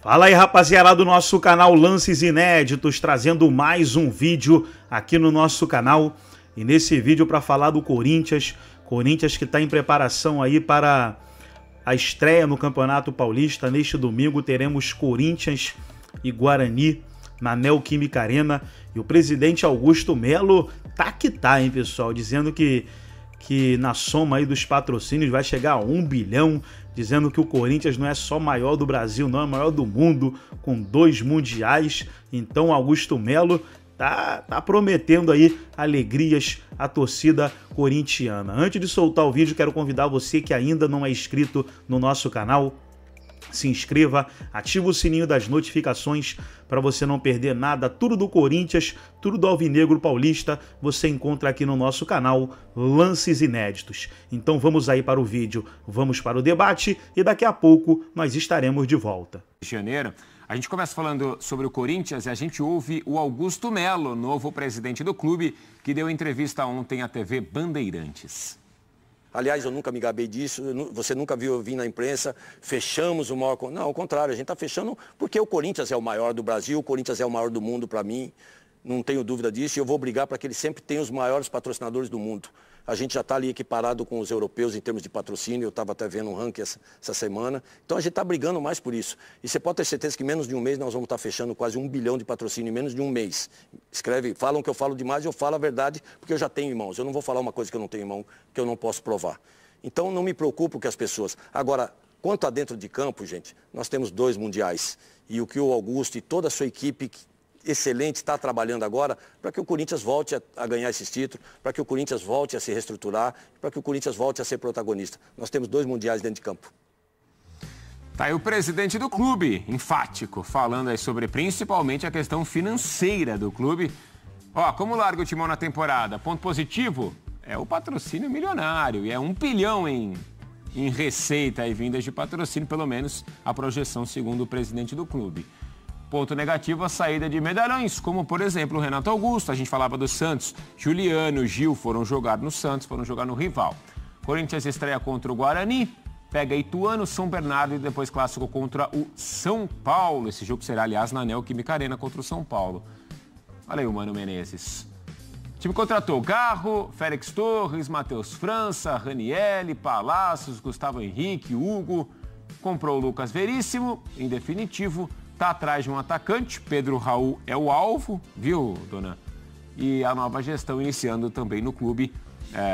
Fala aí, rapaziada do nosso canal Lances Inéditos, trazendo mais um vídeo aqui no nosso canal. E nesse vídeo para falar do Corinthians que está em preparação aí para a estreia no Campeonato Paulista. Neste domingo teremos Corinthians e Guarani na Neoquímica Arena. E o presidente Augusto Melo tá que tá, hein, pessoal, dizendo que na soma aí dos patrocínios vai chegar a 1 bilhão, dizendo que o Corinthians não é só maior do Brasil, não, é maior do mundo, com 2 mundiais. Então Augusto Melo tá prometendo aí alegrias à torcida corintiana. Antes de soltar o vídeo, quero convidar você que ainda não é inscrito no nosso canal, se inscreva, ativa o sininho das notificações para você não perder nada. Tudo do Corinthians, tudo do Alvinegro Paulista, você encontra aqui no nosso canal Lances Inéditos. Então vamos aí para o vídeo, vamos para o debate e daqui a pouco nós estaremos de volta. Janeiro, a gente começa falando sobre o Corinthians e a gente ouve o Augusto Melo, novo presidente do clube, que deu entrevista ontem à TV Bandeirantes. Aliás, eu nunca me gabei disso, você nunca viu eu vir na imprensa, fechamos o maior... Não, ao contrário, a gente está fechando porque o Corinthians é o maior do Brasil, o Corinthians é o maior do mundo para mim, não tenho dúvida disso, e eu vou brigar para que ele sempre tenha os maiores patrocinadores do mundo. A gente já está ali equiparado com os europeus em termos de patrocínio, eu estava até vendo um ranking essa semana, então a gente está brigando mais por isso. E você pode ter certeza que em menos de um mês nós vamos estar fechando quase 1 bilhão de patrocínio, em menos de um mês. Escreve, falam que eu falo demais, eu falo a verdade, porque eu já tenho em mãos. Eu não vou falar uma coisa que eu não tenho em mão, que eu não posso provar. Então não me preocupo com as pessoas. Agora, quanto a dentro de campo, gente, nós temos 2 mundiais. E o que o Augusto e toda a sua equipe excelente está trabalhando agora para que o Corinthians volte a ganhar esses títulos, para que o Corinthians volte a se reestruturar, para que o Corinthians volte a ser protagonista. Nós temos 2 mundiais dentro de campo. Tá aí o presidente do clube, enfático, falando aí sobre principalmente a questão financeira do clube. Ó, como larga o timão na temporada? Ponto positivo é o patrocínio milionário, e é 1 bilhão em receita e vindas de patrocínio, pelo menos a projeção segundo o presidente do clube. Ponto negativo, a saída de medalhões, como por exemplo o Renato Augusto, a gente falava do Santos, Juliano, Gil foram jogar no Santos, foram jogar no rival. Corinthians estreia contra o Guarani, pega Ituano, São Bernardo e depois clássico contra o São Paulo. Esse jogo será, aliás, na Neoquímica Arena contra o São Paulo. Olha aí o Mano Menezes. O time contratou Garro, Félix Torres, Matheus França, Ranielli, Palacios, Gustavo Henrique, Hugo. Comprou o Lucas Veríssimo, em definitivo. Está atrás de um atacante, Pedro Raul é o alvo, viu, dona? E a nova gestão iniciando também no clube,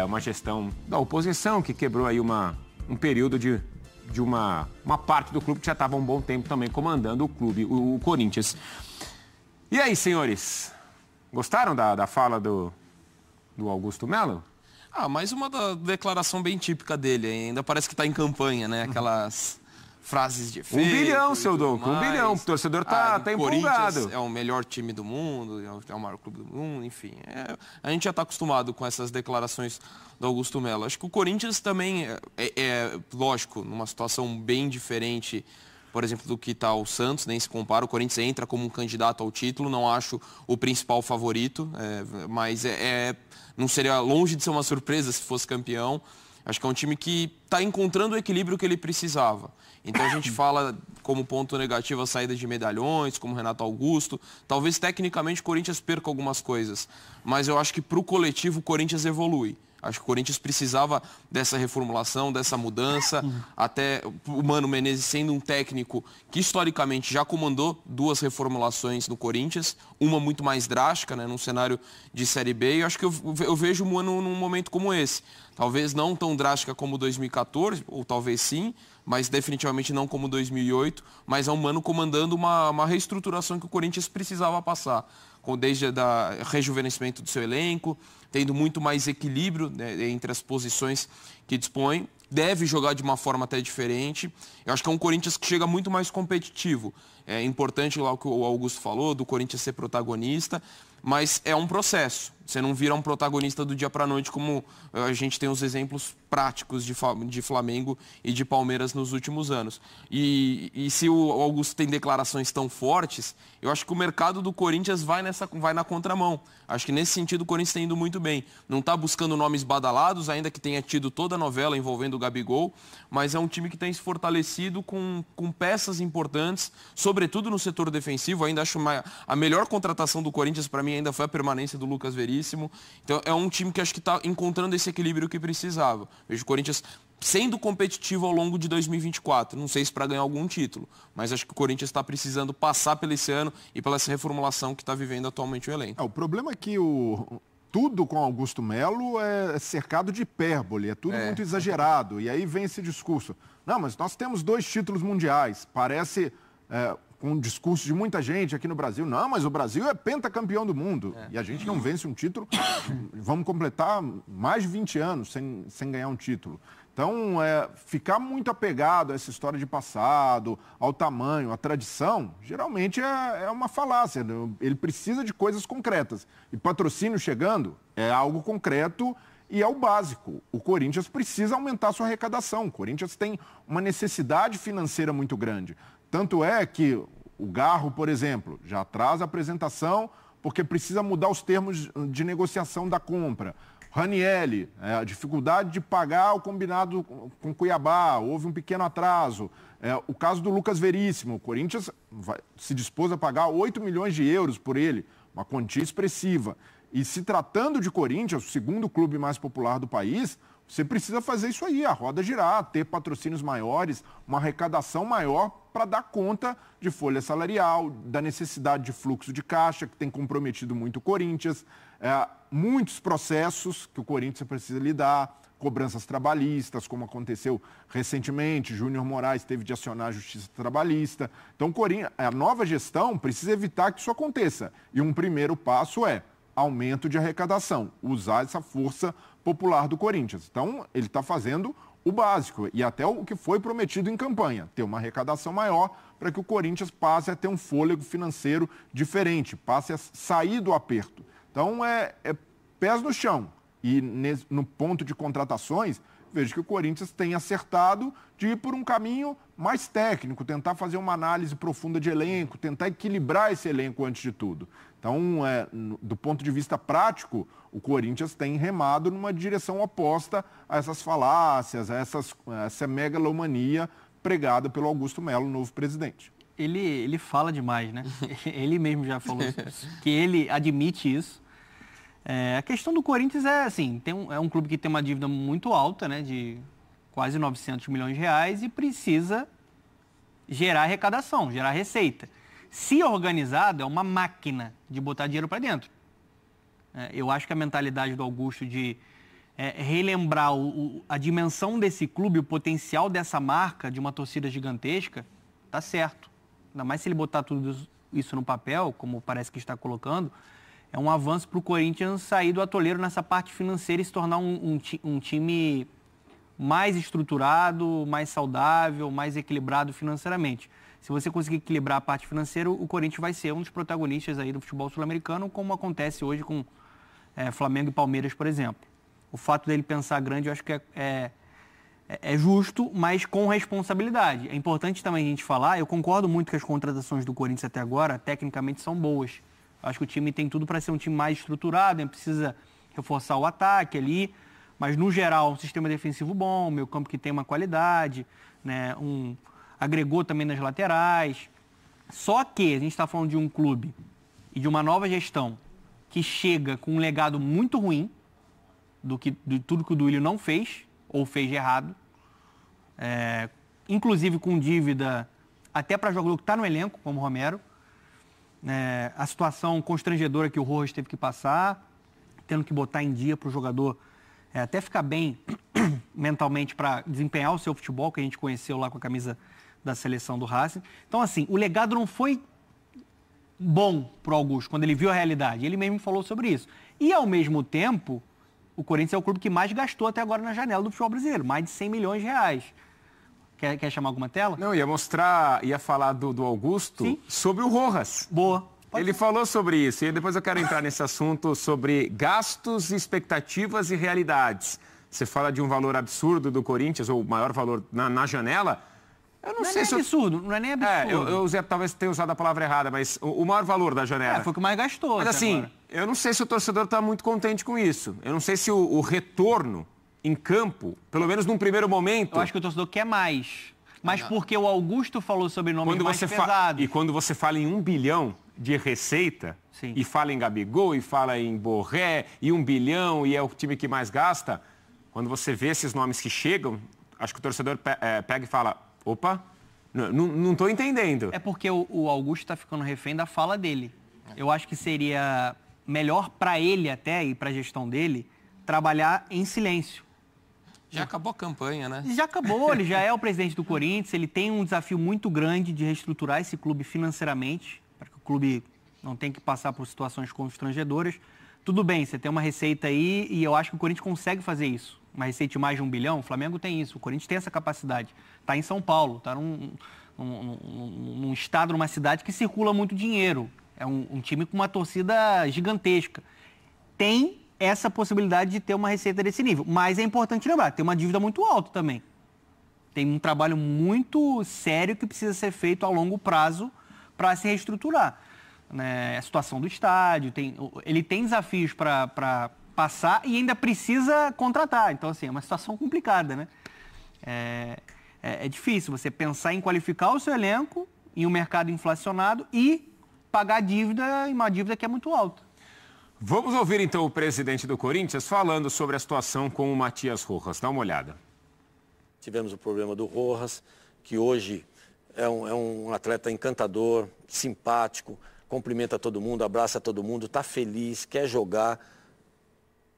uma gestão da oposição que quebrou aí um período de uma parte do clube que já estava há um bom tempo também comandando o clube, o Corinthians. E aí, senhores, gostaram da fala do Augusto Melo? Mais uma declaração bem típica dele, ainda parece que está em campanha, né? Aquelas... frases de efeito. 1 bilhão, seu Douco, 1 bilhão. O torcedor tá empolgado. Corinthians é o melhor time do mundo, é o maior clube do mundo, enfim. A gente já está acostumado com essas declarações do Augusto Melo. Acho que o Corinthians também lógico, numa situação bem diferente, por exemplo, do que está o Santos, nem se compara. O Corinthians entra como um candidato ao título, não acho o principal favorito, mas não seria longe de ser uma surpresa se fosse campeão. Acho que é um time que está encontrando o equilíbrio que ele precisava. Então a gente fala como ponto negativo a saída de medalhões, como Renato Augusto. Talvez tecnicamente o Corinthians perca algumas coisas, mas eu acho que para o coletivo o Corinthians evolui. Acho que o Corinthians precisava dessa reformulação, dessa mudança. Até o Mano Menezes sendo um técnico que historicamente já comandou 2 reformulações no Corinthians, uma muito mais drástica, né, num cenário de Série B. E eu acho que eu vejo o Mano num momento como esse. Talvez não tão drástica como 2014, ou talvez sim, mas definitivamente não como 2008. Mas é um Mano comandando uma reestruturação que o Corinthians precisava passar. Desde o rejuvenescimento do seu elenco, tendo muito mais equilíbrio, né, entre as posições que dispõe. Deve jogar de uma forma até diferente. Eu acho que é um Corinthians que chega muito mais competitivo. É importante lá o que o Augusto falou, do Corinthians ser protagonista, mas é um processo. Você não vira um protagonista do dia para a noite, como a gente tem os exemplos práticos de Flamengo e de Palmeiras nos últimos anos. E se o Augusto tem declarações tão fortes, eu acho que o mercado do Corinthians vai na contramão. Acho que nesse sentido o Corinthians está indo muito muito bem. Não está buscando nomes badalados, ainda que tenha tido toda a novela envolvendo o Gabigol, mas é um time que tem se fortalecido com peças importantes, sobretudo no setor defensivo. Ainda acho a melhor contratação do Corinthians, para mim, ainda foi a permanência do Lucas Veríssimo. Então é um time que acho que está encontrando esse equilíbrio que precisava. Vejo o Corinthians sendo competitivo ao longo de 2024. Não sei se para ganhar algum título, mas acho que o Corinthians está precisando passar pelo esse ano e pela essa reformulação que está vivendo atualmente o elenco. O problema é que tudo com Augusto Melo é cercado de hipérbole, é tudo muito exagerado. E aí vem esse discurso. Não, mas nós temos 2 títulos mundiais. Parece, com o discurso de muita gente aqui no Brasil, não, mas o Brasil é pentacampeão do mundo. E a gente não vence um título, vamos completar mais de 20 anos sem ganhar um título. Então, ficar muito apegado a essa história de passado, ao tamanho, à tradição, geralmente é uma falácia. Ele precisa de coisas concretas. E patrocínio chegando é algo concreto e é o básico. O Corinthians precisa aumentar sua arrecadação. O Corinthians tem uma necessidade financeira muito grande. Tanto é que o Garro, por exemplo, já traz a apresentação porque precisa mudar os termos de negociação da compra. Ranieri, a dificuldade de pagar o combinado com Cuiabá, houve um pequeno atraso. O caso do Lucas Veríssimo, o Corinthians se dispôs a pagar 8 milhões de euros por ele, uma quantia expressiva. E se tratando de Corinthians, o segundo clube mais popular do país, você precisa fazer isso aí, a roda girar, ter patrocínios maiores, uma arrecadação maior para dar conta de folha salarial, da necessidade de fluxo de caixa, que tem comprometido muito o Corinthians, muitos processos que o Corinthians precisa lidar, cobranças trabalhistas, como aconteceu recentemente, Júnior Moraes teve de acionar a Justiça Trabalhista. Então, a nova gestão precisa evitar que isso aconteça. E um primeiro passo é aumento de arrecadação, usar essa força popular do Corinthians. Então, ele está fazendo o básico e até o que foi prometido em campanha, ter uma arrecadação maior para que o Corinthians passe a ter um fôlego financeiro diferente, passe a sair do aperto. Então, é pés no chão. E no ponto de contratações, vejo que o Corinthians tem acertado de ir por um caminho mais técnico, tentar fazer uma análise profunda de elenco, tentar equilibrar esse elenco antes de tudo. Então, do ponto de vista prático, o Corinthians tem remado numa direção oposta a essas falácias, a essa megalomania pregada pelo Augusto Melo, novo presidente. Ele fala demais, né? Ele mesmo já falou que ele admite isso. A questão do Corinthians é assim, é um clube que tem uma dívida muito alta, né, de quase 900 milhões de reais e precisa gerar arrecadação, gerar receita. Se organizado, é uma máquina de botar dinheiro para dentro. Eu acho que a mentalidade do Augusto de relembrar a dimensão desse clube, o potencial dessa marca, de uma torcida gigantesca, tá certo. Ainda mais se ele botar tudo isso no papel, como parece que está colocando, é um avanço para o Corinthians sair do atoleiro nessa parte financeira e se tornar um time mais estruturado, mais saudável, mais equilibrado financeiramente. Se você conseguir equilibrar a parte financeira, o Corinthians vai ser um dos protagonistas aí do futebol sul-americano, como acontece hoje com Flamengo e Palmeiras, por exemplo. O fato dele pensar grande, eu acho que é justo, mas com responsabilidade. É importante também a gente falar, eu concordo muito que as contratações do Corinthians até agora, tecnicamente, são boas. Acho que o time tem tudo para ser um time mais estruturado, precisa reforçar o ataque ali, mas no geral um sistema defensivo bom, um meio campo que tem uma qualidade, né, agregou também nas laterais. Só que a gente está falando de um clube e de uma nova gestão que chega com um legado muito ruim de tudo que o Duílio não fez ou fez de errado, inclusive com dívida até para jogador que está no elenco, como o Romero. A situação constrangedora que o Rojas teve que passar, tendo que botar em dia para o jogador até ficar bem mentalmente para desempenhar o seu futebol, que a gente conheceu lá com a camisa da seleção do Racing. Então, assim, o legado não foi bom para o Augusto, quando ele viu a realidade. Ele mesmo falou sobre isso. E, ao mesmo tempo, o Corinthians é o clube que mais gastou até agora na janela do futebol brasileiro, mais de 100 milhões de reais. Quer chamar alguma tela? Não, ia falar do Augusto. Sim. Sobre o Rojas. Boa. Ele falou sobre isso e depois eu quero entrar nesse assunto sobre gastos, expectativas e realidades. Você fala de um valor absurdo do Corinthians, ou o maior valor na janela. Eu não sei se absurdo, não é nem absurdo. Eu talvez tenha usado a palavra errada, mas o maior valor da janela. Foi o que mais gastou. Mas assim, agora. Eu não sei se o torcedor está muito contente com isso. Eu não sei se o retorno em campo, pelo menos num primeiro momento... Eu acho que o torcedor quer mais. Mas porque o Augusto falou sobre nomes mais pesados. E quando você fala em 1 bilhão de receita, sim, e fala em Gabigol, e fala em Borré, e 1 bilhão, e é o time que mais gasta, quando você vê esses nomes que chegam, acho que o torcedor pega e fala, opa, não estou entendendo. É porque o Augusto está ficando refém da fala dele. Eu acho que seria melhor para ele até, e para a gestão dele, trabalhar em silêncio. Já acabou a campanha, né? Já acabou, ele já é o presidente do Corinthians, ele tem um desafio muito grande de reestruturar esse clube financeiramente, para que o clube não tenha que passar por situações constrangedoras. Tudo bem, você tem uma receita aí e eu acho que o Corinthians consegue fazer isso. Uma receita de mais de 1 bilhão, o Flamengo tem isso, o Corinthians tem essa capacidade. Está em São Paulo, está num estado, numa cidade que circula muito dinheiro. É um time com uma torcida gigantesca. Tem essa possibilidade de ter uma receita desse nível. Mas é importante lembrar, tem uma dívida muito alta também. Tem um trabalho muito sério que precisa ser feito a longo prazo para se reestruturar. A situação do estádio, ele tem desafios para passar e ainda precisa contratar. Então, assim, é uma situação complicada, né? É difícil você pensar em qualificar o seu elenco em um mercado inflacionado e pagar dívida, uma dívida que é muito alta. Vamos ouvir, então, o presidente do Corinthians falando sobre a situação com o Matias Rojas. Dá uma olhada. Tivemos o problema do Rojas, que hoje é um atleta encantador, simpático, cumprimenta todo mundo, abraça todo mundo, está feliz, quer jogar.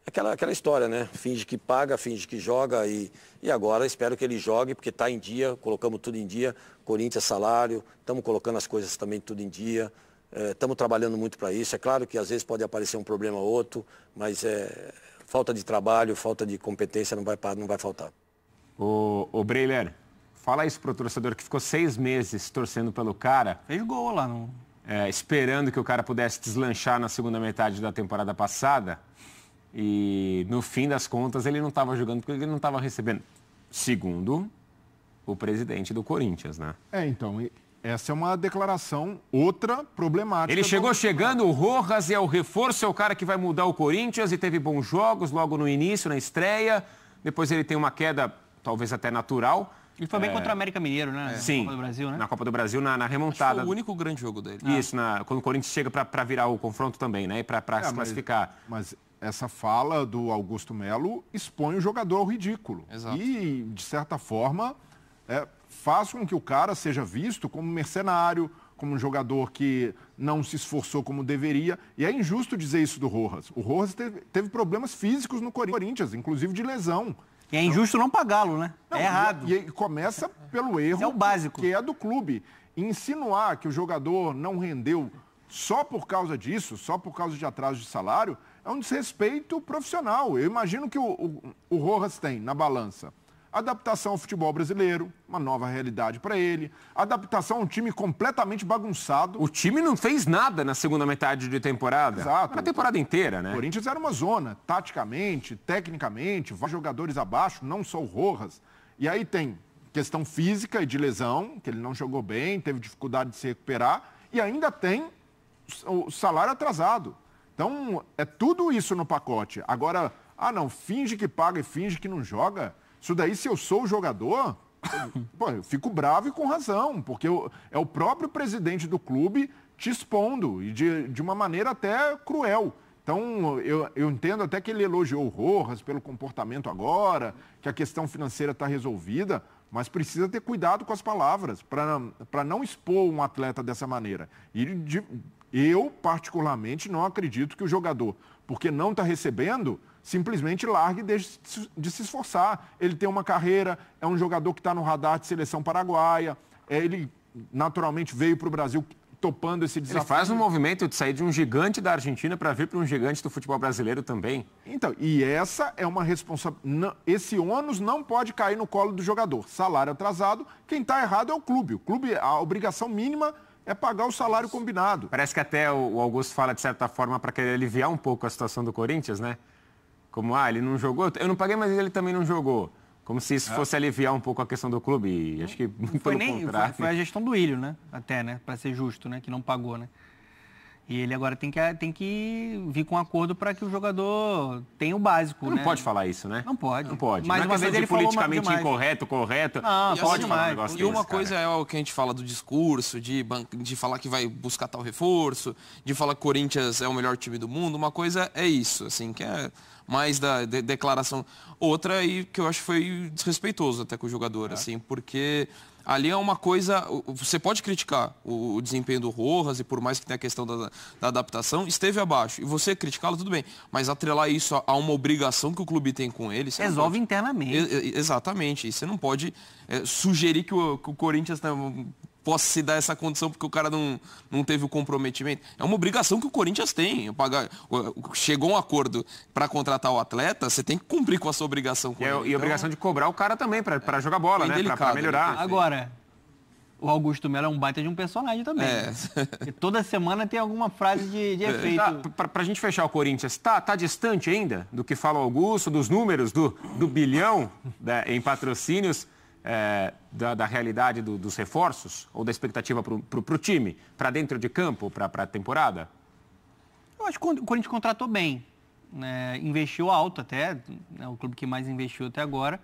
Aquela história, né? Finge que paga, finge que joga e agora espero que ele jogue, porque está em dia, colocamos tudo em dia. Corinthians, salário, estamos colocando as coisas também tudo em dia. Estamos trabalhando muito para isso. É claro que às vezes pode aparecer um problema ou outro, mas falta de trabalho, falta de competência não vai faltar. Ô Breiler, fala isso pro torcedor que ficou 6 meses torcendo pelo cara. Fez gol lá no... Esperando que o cara pudesse deslanchar na segunda metade da temporada passada. E no fim das contas ele não estava jogando porque ele não estava recebendo. Segundo o presidente do Corinthians, né? Então... Essa é uma declaração, outra problemática. Ele chegou chegando, o Rojas é o reforço, é o cara que vai mudar o Corinthians e teve bons jogos logo no início, na estreia. Depois ele tem uma queda, talvez até natural. Ele foi bem contra o América Mineiro, né? Sim, na Copa do Brasil, né? Na Copa do Brasil, na remontada. Foi o único grande jogo dele. Isso, quando o Corinthians chega para virar o confronto também, né? E para se classificar. Mas essa fala do Augusto Melo expõe o jogador ao ridículo. Exato. E, de certa forma... faz com que o cara seja visto como mercenário, como um jogador que não se esforçou como deveria. E é injusto dizer isso do Rojas. O Rojas teve problemas físicos no Corinthians, inclusive de lesão. E é injusto não pagá-lo, né? É errado. E começa pelo erro é o básico. Que é do clube. Insinuar que o jogador não rendeu só por causa disso, só por causa de atraso de salário, é um desrespeito profissional. Eu imagino que o Rojas tem na balança adaptação ao futebol brasileiro, uma nova realidade para ele. Adaptação a um time completamente bagunçado. O time não fez nada na segunda metade de temporada. Exato. Na temporada inteira, né? O Corinthians era uma zona, taticamente, tecnicamente, vários jogadores abaixo, não só o Rojas. E aí tem questão física e de lesão, que ele não jogou bem, teve dificuldade de se recuperar. E ainda tem o salário atrasado. Então, é tudo isso no pacote. Agora, finge que paga e finge que não joga... Isso daí, se eu sou o jogador, eu fico bravo e com razão, porque é o próprio presidente do clube te expondo, e de uma maneira até cruel. Então, eu entendo até que ele elogiou o Rojas pelo comportamento agora, que a questão financeira está resolvida, mas precisa ter cuidado com as palavras, para não expor um atleta dessa maneira. E eu, particularmente, não acredito que o jogador, porque não está recebendo... simplesmente largue e deixe de se esforçar. Ele tem uma carreira, é um jogador que está no radar de seleção paraguaia, ele naturalmente veio para o Brasil topando esse desafio. Ele faz um movimento de sair de um gigante da Argentina para vir para um gigante do futebol brasileiro também. Então, e essa é uma responsabilidade. Esse ônus não pode cair no colo do jogador. Salário atrasado, quem está errado é o clube. O clube, a obrigação mínima é pagar o salário combinado. Parece que até o Augusto fala, de certa forma, para querer aliviar um pouco a situação do Corinthians, né? Como, ele não jogou, eu não paguei, mas ele também não jogou. Como se isso fosse aliviar um pouco a questão do clube. E acho que pelo contrário. Foi a gestão do Ilho, né? Até, né? Para ser justo, né? Que não pagou, né? E ele agora tem que vir com um acordo para que o jogador tenha o básico, Não né? pode falar isso, né? Não pode. Não pode. Mais não é uma vez de ele falou politicamente demais. correto. Não, Não pode pode falar um demais. negócio E uma desse, coisa cara. é o que a gente fala do discurso, de falar que vai buscar tal reforço, de falar que o Corinthians é o melhor time do mundo. Uma coisa é isso, assim, que é mais da declaração. Outra aí que eu acho que foi desrespeitoso até com o jogador, assim, porque ali é uma coisa. Você pode criticar o desempenho do Rojas, e por mais que tenha a questão da adaptação, esteve abaixo. E você criticá-lo, tudo bem. Mas atrelar isso a uma obrigação que o clube tem com ele. Resolve internamente. Exatamente. E você não pode sugerir que o Corinthians possa se dar essa condição porque o cara não teve o comprometimento. É uma obrigação que o Corinthians tem. Chegou um acordo para contratar o atleta, você tem que cumprir com a sua obrigação com ele. E a obrigação de cobrar o cara também para jogar bola, né? Para melhorar. Agora, o Augusto Melo é um baita de um personagem também. Né? E toda semana tem alguma frase de efeito. Pra gente fechar o Corinthians, tá distante ainda do que fala o Augusto, dos números, do bilhão em patrocínios, da realidade dos reforços ou da expectativa pro time, para dentro de campo, para a temporada? Eu acho que o Corinthians contratou bem. Né? Investiu alto até, é o clube que mais investiu até agora.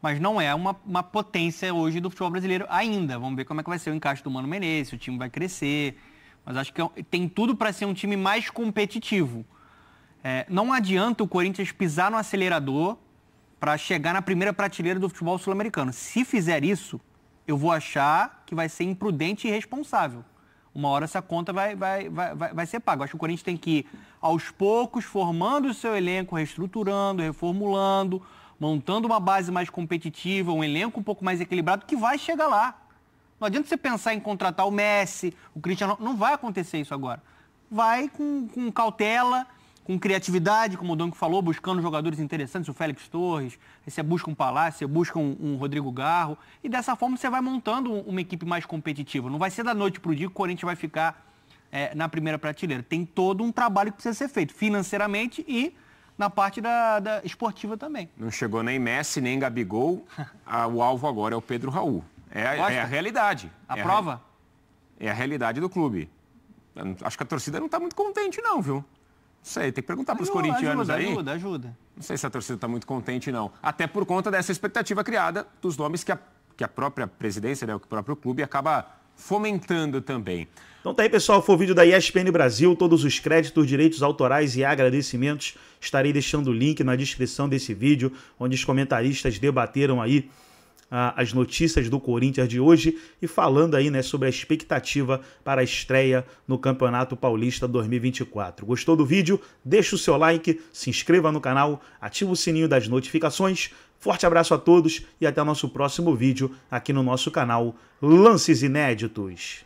Mas não é uma potência hoje do futebol brasileiro ainda. Vamos ver como é que vai ser o encaixe do Mano Menezes, se o time vai crescer. Mas acho que tem tudo para ser um time mais competitivo. Não adianta o Corinthians pisar no acelerador para chegar na primeira prateleira do futebol sul-americano. Se fizer isso, eu vou achar que vai ser imprudente e irresponsável. Uma hora essa conta vai ser paga. Acho que o Corinthians tem que ir aos poucos, formando o seu elenco, reestruturando, reformulando, montando uma base mais competitiva, um elenco um pouco mais equilibrado, que vai chegar lá. Não adianta você pensar em contratar o Messi, o Cristiano, não vai acontecer isso agora. Vai com cautela, com criatividade, como o Donco falou, buscando jogadores interessantes, o Félix Torres, aí você busca um Palácio, você busca um Rodrigo Garro, e dessa forma você vai montando uma equipe mais competitiva. Não vai ser da noite para o dia que o Corinthians vai ficar na primeira prateleira. Tem todo um trabalho que precisa ser feito, financeiramente e na parte da esportiva também. Não chegou nem Messi, nem Gabigol. O alvo agora é o Pedro Raul. É a realidade. A prova? É a realidade do clube. Acho que a torcida não está muito contente, não, viu? Não sei, tem que perguntar para os corintianos aí. Ajuda. Não sei se a torcida está muito contente, não. Até por conta dessa expectativa criada dos nomes que a própria presidência, né, o próprio clube, acaba fomentando também. Então tá aí, pessoal, foi o vídeo da ESPN Brasil, todos os créditos, direitos autorais e agradecimentos. Estarei deixando o link na descrição desse vídeo, onde os comentaristas debateram aí as notícias do Corinthians de hoje e falando aí, né, sobre a expectativa para a estreia no Campeonato Paulista 2024. Gostou do vídeo? Deixa o seu like, se inscreva no canal, ativa o sininho das notificações. Forte abraço a todos e até o nosso próximo vídeo aqui no nosso canal Lances Inéditos.